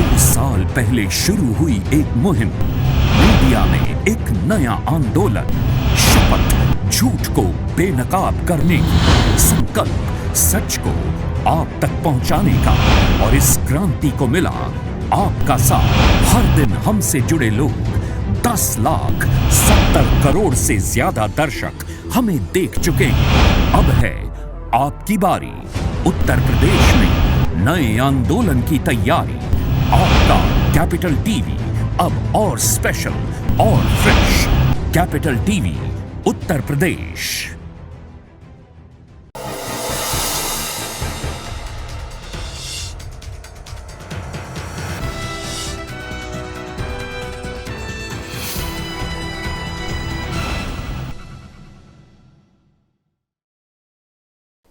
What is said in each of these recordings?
2 साल पहले शुरू हुई एक मुहिम, मीडिया में एक नया आंदोलन, शपथ झूठ को बेनकाब करने की, संकल्प सच को आप तक पहुंचाने का। और इस क्रांति को मिला आपका साथ। हर दिन हमसे जुड़े लोग, 10,70 करोड़ से ज्यादा दर्शक हमें देख चुके हैं। अब है आपकी बारी। उत्तर प्रदेश में नए आंदोलन की तैयारी। आपका कैपिटल टीवी अब और स्पेशल और fresh. Capital TV Uttar Pradesh.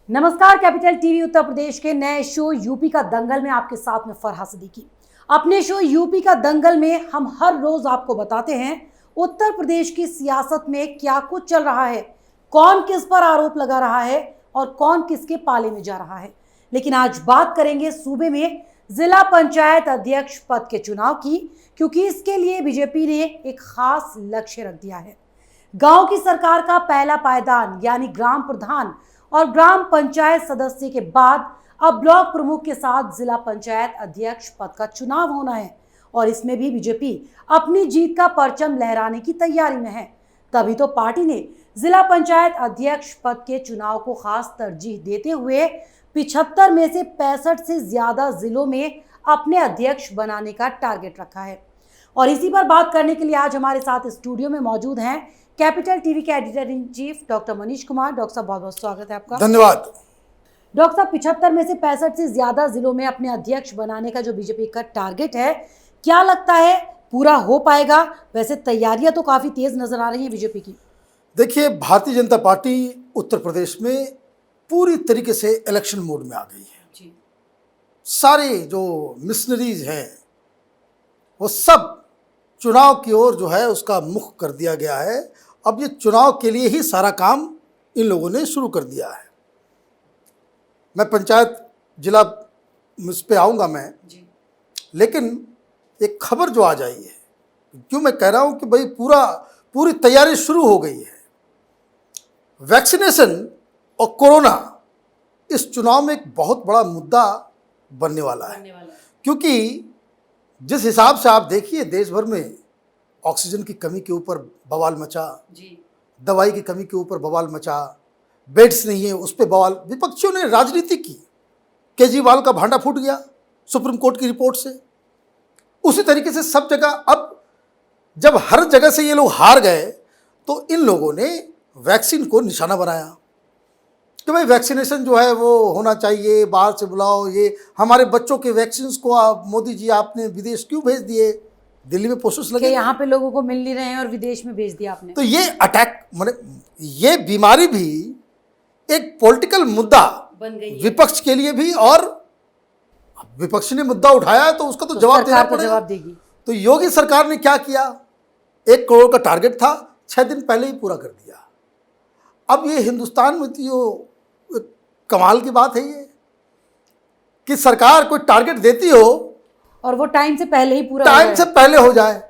नमस्कार, कैपिटल टीवी उत्तर प्रदेश के नए शो यूपी का दंगल में आपके साथ में फरहा सिद्दीकी। अपने शो यूपी का दंगल में हम हर रोज आपको बताते हैं उत्तर प्रदेश की सियासत में क्या कुछ चल रहा है, कौन किस पर आरोप लगा रहा है और कौन किसके पाले में जा रहा है। लेकिन आज बात करेंगे सूबे में जिला पंचायत अध्यक्ष पद के चुनाव की, क्योंकि इसके लिए बीजेपी ने एक खास लक्ष्य रख दिया है। गांव की सरकार का पहला पायदान यानी ग्राम प्रधान और ग्राम पंचायत सदस्य के बाद अब ब्लॉक प्रमुख के साथ जिला पंचायत अध्यक्ष पद का चुनाव होना है और इसमें भी बीजेपी अपनी जीत का परचम लहराने की तैयारी में है। तभी तो पार्टी ने जिला पंचायत अध्यक्ष पद के चुनाव को खास तरजीह देते हुए 75 में से 65 से ज्यादा जिलों में अपने अध्यक्ष बनाने का टारगेट रखा है। और इसी पर बात करने के लिए आज हमारे साथ स्टूडियो में मौजूद हैं कैपिटल टीवी के editor in chief doctor Manish Kumar. Doctor साहब, बहुत बहुत स्वागत है आपका। धन्यवाद। डॉक्टर साहब, 75 में से 65 से ज्यादा जिलों में अपने अध्यक्ष बनाने का जो बीजेपी का टारगेट है, क्या लगता है पूरा हो पाएगा? वैसे तैयारियां तो काफी तेज नजर आ रही है बीजेपी की। देखिए, भारतीय जनता पार्टी उत्तर प्रदेश में पूरी तरीके से इलेक्शन मोड में आ गई है जी। सारे जो मिशनरीज हैं वो सब चुनाव की ओर जो है उसका मुख कर दिया गया है। अब ये चुनाव के लिए ही सारा काम इन लोगों ने शुरू कर दिया है। मैं पंचायत जिला इस पे आऊँगा मैं जी। लेकिन एक खबर जो आ जाई है, क्यों मैं कह रहा हूँ कि भाई पूरी तैयारी शुरू हो गई है। वैक्सीनेशन और कोरोना इस चुनाव में एक बहुत बड़ा मुद्दा बनने वाला है, क्योंकि जिस हिसाब से आप देखिए देश भर में ऑक्सीजन की कमी के ऊपर बवाल मचा जी। दवाई की कमी के ऊपर बवाल मचा, बेड्स नहीं है उस पर बवाल, विपक्षियों ने राजनीति की, केजरीवाल का भांडा फूट गया सुप्रीम कोर्ट की रिपोर्ट से। उसी तरीके से सब जगह अब जब हर जगह से ये लोग हार गए तो इन लोगों ने वैक्सीन को निशाना बनाया कि भाई वैक्सीनेशन जो है वो होना चाहिए, बाहर से बुलाओ। ये हमारे बच्चों के वैक्सीन को मोदी जी आपने विदेश क्यों भेज दिए? दिल्ली में पोस्टर्स लगे, यहाँ पे लोगों को मिल नहीं रहे हैं और विदेश में भेज दिया आपने। तो ये अटैक माने ये बीमारी भी एक पॉलिटिकल मुद्दा बन गई है विपक्ष के लिए भी, और विपक्ष ने मुद्दा उठाया तो उसका तो जवाब देना पड़ेगा। जवाब देगी। तो योगी सरकार ने क्या किया, 1 करोड़ का टारगेट था, 6 दिन पहले ही पूरा कर दिया। अब ये हिंदुस्तान में तो कमाल की बात है ये कि सरकार कोई टारगेट देती हो और वो टाइम से पहले ही पूरा टाइम से पहले हो जाए।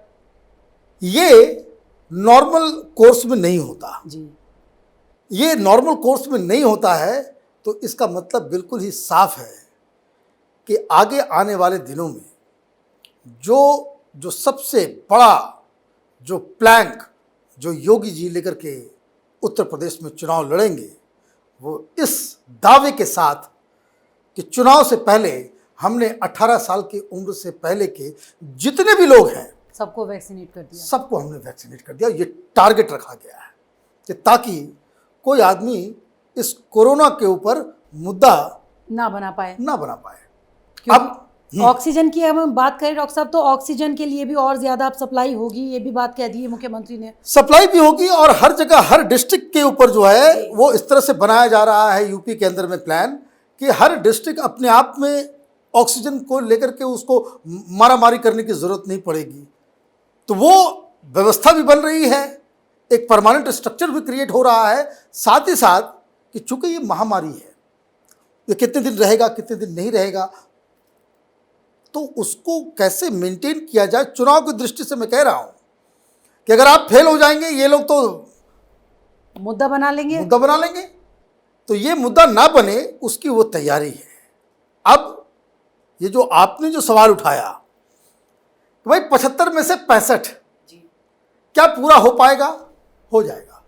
ये नॉर्मल कोर्स में नहीं होता जी। ये नॉर्मल कोर्स में नहीं होता है। तो इसका मतलब बिल्कुल ही साफ है कि आगे आने वाले दिनों में जो सबसे बड़ा जो प्लैंक जो योगी जी लेकर के उत्तर प्रदेश में चुनाव लड़ेंगे, वो इस दावे के साथ कि चुनाव से पहले हमने 18 साल की उम्र से पहले के जितने भी लोग हैं सबको वैक्सीनेट कर दिया, सबको हमने वैक्सीनेट कर दिया। ये टारगेट रखा गया है कि ताकि कोई आदमी इस कोरोना के ऊपर मुद्दा ना बना पाए। अब ऑक्सीजन की हम बात करें डॉक्टर साहब, तो ऑक्सीजन के लिए भी और ज्यादा अब सप्लाई होगी, ये भी बात कह दी है मुख्यमंत्री ने। सप्लाई भी होगी और हर जगह हर डिस्ट्रिक्ट के ऊपर जो है वो इस तरह से बनाया जा रहा है यूपी के अंदर में प्लान कि हर डिस्ट्रिक्ट अपने आप में ऑक्सीजन को लेकर के उसको मारामारी करने की जरूरत नहीं पड़ेगी। तो वो व्यवस्था भी बन रही है, एक परमानेंट स्ट्रक्चर भी क्रिएट हो रहा है। साथ ही साथ कि चूंकि ये महामारी है, ये कितने दिन रहेगा कितने दिन नहीं रहेगा, तो उसको कैसे मेंटेन किया जाए, चुनाव की दृष्टि से मैं कह रहा हूं कि अगर आप फेल हो जाएंगे, ये लोग तो मुद्दा बना लेंगे, तो ये मुद्दा ना बने उसकी वो तैयारी है। अब ये जो आपने जो सवाल उठाया कि भाई 75 में से 65 क्या पूरा हो पाएगा? हो जाएगा।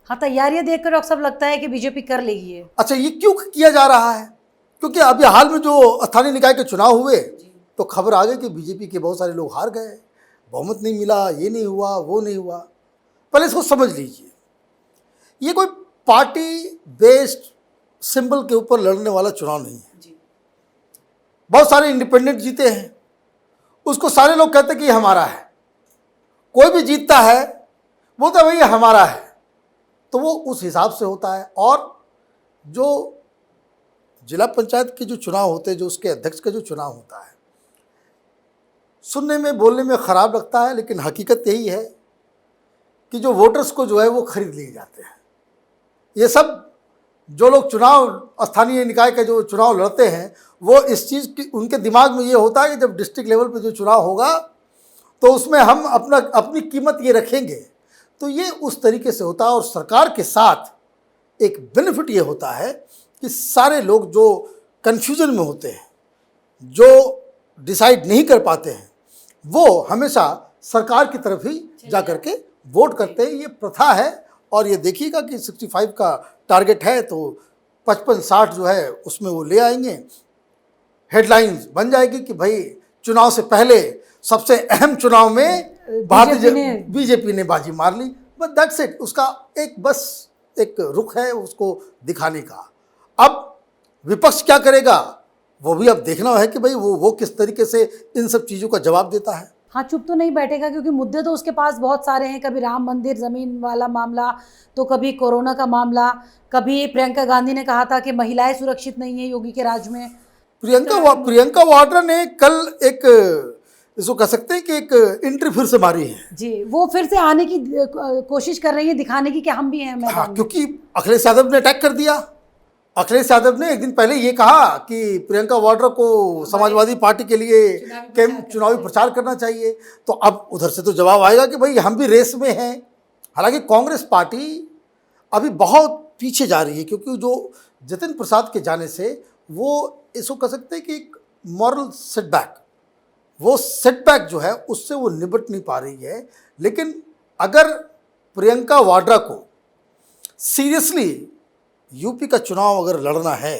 हाँ, तैयारियां देखकर डॉक्टर साहब लगता है कि बीजेपी कर लेगी ये। अच्छा, ये क्यों किया जा रहा है? क्योंकि अभी हाल में जो स्थानीय निकाय के चुनाव हुए तो खबर आ गई कि बीजेपी के बहुत सारे लोग हार गए, बहुमत नहीं मिला, ये नहीं हुआ, वो नहीं हुआ। पहले इसको समझ लीजिए, ये कोई पार्टी बेस्ड सिंबल के ऊपर लड़ने वाला चुनाव नहीं है। बहुत सारे इंडिपेंडेंट जीते हैं, उसको सारे लोग कहते हैं कि ये हमारा है। कोई भी जीतता है बोलता है भाई ये हमारा है, तो वो उस हिसाब से होता है। और जो जिला पंचायत के जो चुनाव होते हैं, जो उसके अध्यक्ष का जो चुनाव होता है, सुनने में बोलने में ख़राब लगता है, लेकिन हकीकत यही है कि जो वोटर्स को जो है वो खरीद लिए जाते हैं। ये सब जो लोग चुनाव स्थानीय निकाय के जो चुनाव लड़ते हैं, वो इस चीज़ की उनके दिमाग में ये होता है कि जब डिस्ट्रिक्ट लेवल पे जो चुनाव होगा तो उसमें हम अपनी कीमत ये रखेंगे। तो ये उस तरीके से होता है। और सरकार के साथ एक बेनिफिट ये होता है कि सारे लोग जो कन्फ्यूजन में होते हैं, जो डिसाइड नहीं कर पाते हैं, वो हमेशा सरकार की तरफ ही जा कर के वोट करते हैं। ये प्रथा है। और ये देखिएगा कि 65 का टारगेट है तो 55-60 जो है उसमें वो ले आएंगे। हेडलाइंस बन जाएगी कि भाई चुनाव से पहले सबसे अहम चुनाव में बीजेपी ने बाजी मार ली। बस दैट्स इट। उसका एक रुख है उसको दिखाने का। अब विपक्ष क्या करेगा वो भी अब देखना है कि भाई वो किस तरीके से इन सब चीज़ों का जवाब देता है। हाँ, चुप तो नहीं बैठेगा क्योंकि मुद्दे तो उसके पास बहुत सारे हैं। कभी राम मंदिर ज़मीन वाला मामला, तो कभी कोरोना का मामला, कभी प्रियंका गांधी ने कहा था कि महिलाएं सुरक्षित नहीं है योगी के राज में। प्रियंका वाड्रा ने कल एक, इसको कह सकते हैं कि एक एंट्री फिर से मारी है जी। वो फिर से आने की कोशिश कर रही है, दिखाने की कि हम भी हैं मैदान में। क्योंकि अखिलेश यादव ने अटैक कर दिया। अखिलेश यादव ने एक दिन पहले ये कहा कि प्रियंका वाड्रा को समाजवादी पार्टी के लिए चुनावी प्रचार करना चाहिए। तो अब उधर से तो जवाब आएगा कि भाई हम भी रेस में हैं। हालांकि कांग्रेस पार्टी अभी बहुत पीछे जा रही है, क्योंकि जो जतिन प्रसाद के जाने से वो इसको कह सकते हैं कि एक मॉरल सेटबैक, वो सेटबैक जो है उससे वो निपट नहीं पा रही है। लेकिन अगर प्रियंका वाड्रा को सीरियसली यूपी का चुनाव अगर लड़ना है,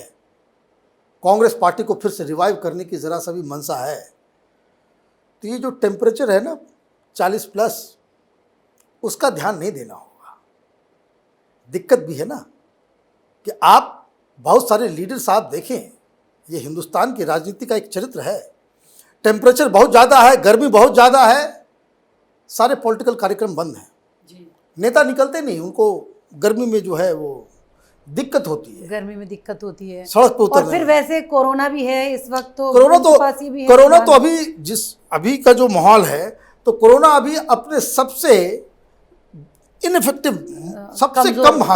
कांग्रेस पार्टी को फिर से रिवाइव करने की ज़रा सा भी मंशा है, तो ये जो टेम्परेचर है ना 40+, उसका ध्यान नहीं देना होगा। दिक्कत भी है ना कि आप बहुत सारे लीडर्स आप देखें, ये हिंदुस्तान की राजनीति का एक चरित्र है। टेम्परेचर बहुत ज़्यादा है, गर्मी बहुत ज़्यादा है, सारे पॉलिटिकल कार्यक्रम बंद हैं, नेता निकलते नहीं, उनको गर्मी में जो है वो दिक्कत होती है, गर्मी में दिक्कत होती है, सड़क पे उतरने। और फिर वैसे कोरोना भी है इस वक्त, तो कोरोना तो अभी का जो माहौल है, तो कोरोना अभी अपने सबसे इनफेक्टिव, सबसे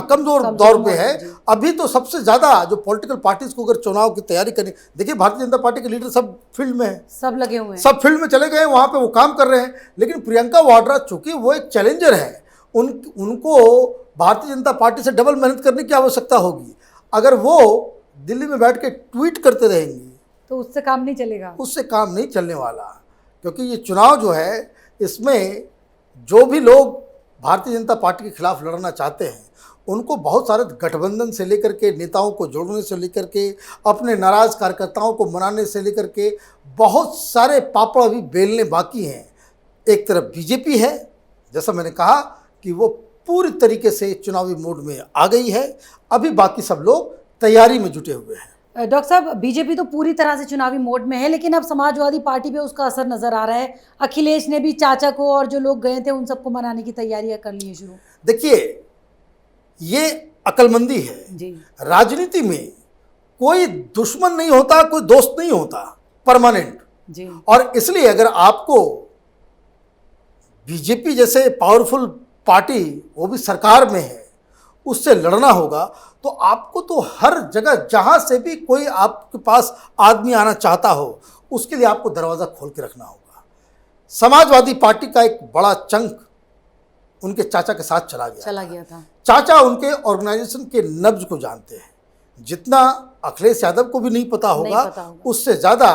कमजोर दौर पे है। अभी तो सबसे ज़्यादा जो पॉलिटिकल पार्टीज को अगर चुनाव की तैयारी करनी, देखिए भारतीय जनता पार्टी के लीडर सब फील्ड में है, सब लगे हुए हैं, सब फील्ड में चले गए, वहाँ पे वो काम कर रहे हैं। लेकिन प्रियंका वाड्रा चूंकि वो एक चैलेंजर है, उनको भारतीय जनता पार्टी से डबल मेहनत करने की आवश्यकता होगी। अगर वो दिल्ली में बैठ के ट्वीट करते रहेंगी तो उससे काम नहीं चलेगा, उससे काम नहीं चलने वाला। क्योंकि ये चुनाव जो है, इसमें जो भी लोग भारतीय जनता पार्टी के खिलाफ लड़ना चाहते हैं, उनको बहुत सारे गठबंधन से लेकर के, नेताओं को जोड़ने से लेकर के, अपने नाराज कार्यकर्ताओं को मनाने से लेकर के बहुत सारे पापड़ अभी बेलने बाकी हैं। एक तरफ बीजेपी है, जैसा मैंने कहा कि वो पूरी तरीके से चुनावी मोड में आ गई है, अभी बाकी सब लोग तैयारी में जुटे हुए हैं। डॉक्टर साहब, बीजेपी तो पूरी तरह से चुनावी मोड में है, लेकिन अब समाजवादी पार्टी पे उसका असर नजर आ रहा है। अखिलेश ने भी चाचा को और जो लोग गए थे उन सबको मनाने की तैयारियां कर ली है शुरू। देखिए, ये अक्लमंदी है जी। राजनीति में कोई दुश्मन नहीं होता, कोई दोस्त नहीं होता परमानेंट जी। और इसलिए अगर आपको बीजेपी जैसे पावरफुल पार्टी, वो भी सरकार में है, उससे लड़ना होगा, तो आपको तो हर जगह जहां से भी कोई आपके पास आदमी आना चाहता हो, उसके लिए आपको दरवाज़ा खोल के रखना होगा। समाजवादी पार्टी का एक बड़ा चंक उनके चाचा के साथ चला गया था। चाचा उनके ऑर्गेनाइजेशन के नब्ज को जानते हैं, जितना अखिलेश यादव को भी नहीं पता होगा, उससे ज़्यादा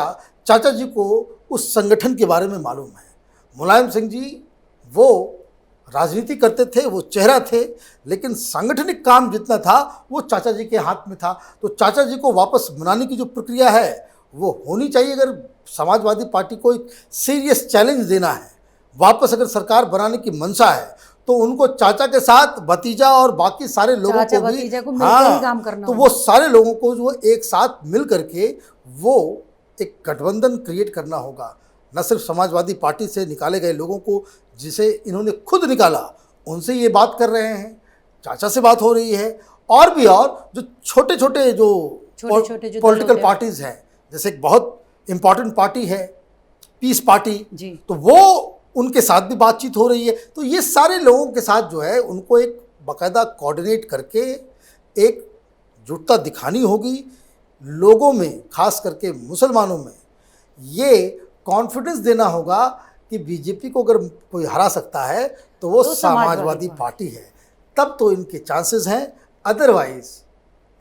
चाचा जी को उस संगठन के बारे में मालूम है। मुलायम सिंह जी वो राजनीति करते थे, वो चेहरा थे, लेकिन सांगठनिक काम जितना था वो चाचा जी के हाथ में था। तो चाचा जी को वापस मनाने की जो प्रक्रिया है वो होनी चाहिए। अगर समाजवादी पार्टी को एक सीरियस चैलेंज देना है, वापस अगर सरकार बनाने की मंशा है, तो उनको चाचा के साथ भतीजा और बाकी सारे लोगों को भी ही काम करना तो वो सारे लोगों को जो एक साथ मिल करके वो एक गठबंधन क्रिएट करना होगा। न सिर्फ समाजवादी पार्टी से निकाले गए लोगों को, जिसे इन्होंने खुद निकाला, उनसे ये बात कर रहे हैं, चाचा से बात हो रही है, और भी और जो छोटे छोटे जो पॉलिटिकल पार्टीज हैं, जैसे एक बहुत इंपॉर्टेंट पार्टी है पीस पार्टी, तो वो उनके साथ भी बातचीत हो रही है। तो ये सारे लोगों के साथ जो है उनको एक बाकायदा कोऑर्डिनेट करके एक जुटता दिखानी होगी। लोगों में, खास करके मुसलमानों में, ये कॉन्फिडेंस देना होगा कि बीजेपी को अगर कोई हरा सकता है तो वो समाजवादी पार्टी है, तब तो इनके चांसेस हैं। अदरवाइज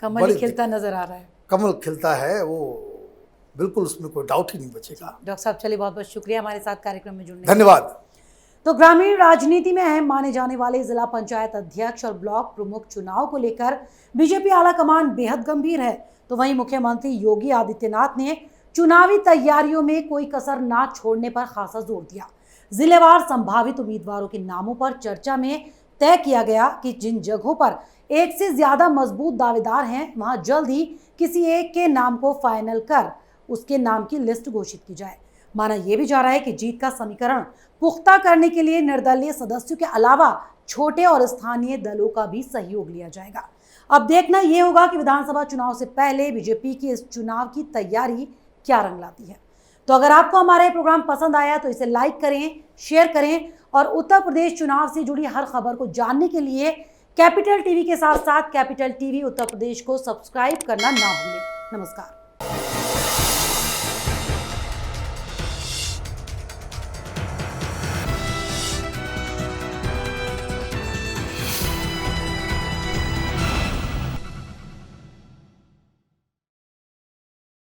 कमल खिलता नजर आ रहा है। कमल खिलता है, वो बिल्कुल, उसमें कोई डाउट ही नहीं बचेगा। डॉक्टर साहब चलिए, बहुत बहुत शुक्रिया हमारे साथ कार्यक्रम में जुड़ने। धन्यवाद। तो ग्रामीण राजनीति में अहम माने जाने वाले जिला पंचायत अध्यक्ष और ब्लॉक प्रमुख चुनाव को लेकर बीजेपी आला कमान बेहद गंभीर है। तो वहीं मुख्यमंत्री योगी आदित्यनाथ ने चुनावी तैयारियों में कोई कसर ना छोड़ने पर खासा जोर दिया। जिलेवार संभावित उम्मीदवारों के नामों पर चर्चा में तय किया गया कि जिन जगहों पर एक से ज्यादा मजबूत दावेदार हैं, वहां जल्द ही किसी एक के नाम को फाइनल कर उसके नाम की लिस्ट घोषित की जाए। माना यह भी जा रहा है कि जीत का समीकरण पुख्ता करने के लिए निर्दलीय सदस्यों के अलावा छोटे और स्थानीय दलों का भी सहयोग लिया जाएगा। अब देखना यह होगा कि विधानसभा चुनाव से पहले बीजेपी की इस चुनाव की तैयारी क्या रंग लाती है। तो अगर आपको हमारा ये प्रोग्राम पसंद आया तो इसे लाइक करें, शेयर करें, और उत्तर प्रदेश चुनाव से जुड़ी हर खबर को जानने के लिए कैपिटल टीवी के साथ साथ कैपिटल टीवी उत्तर प्रदेश को सब्सक्राइब करना ना भूलें। नमस्कार।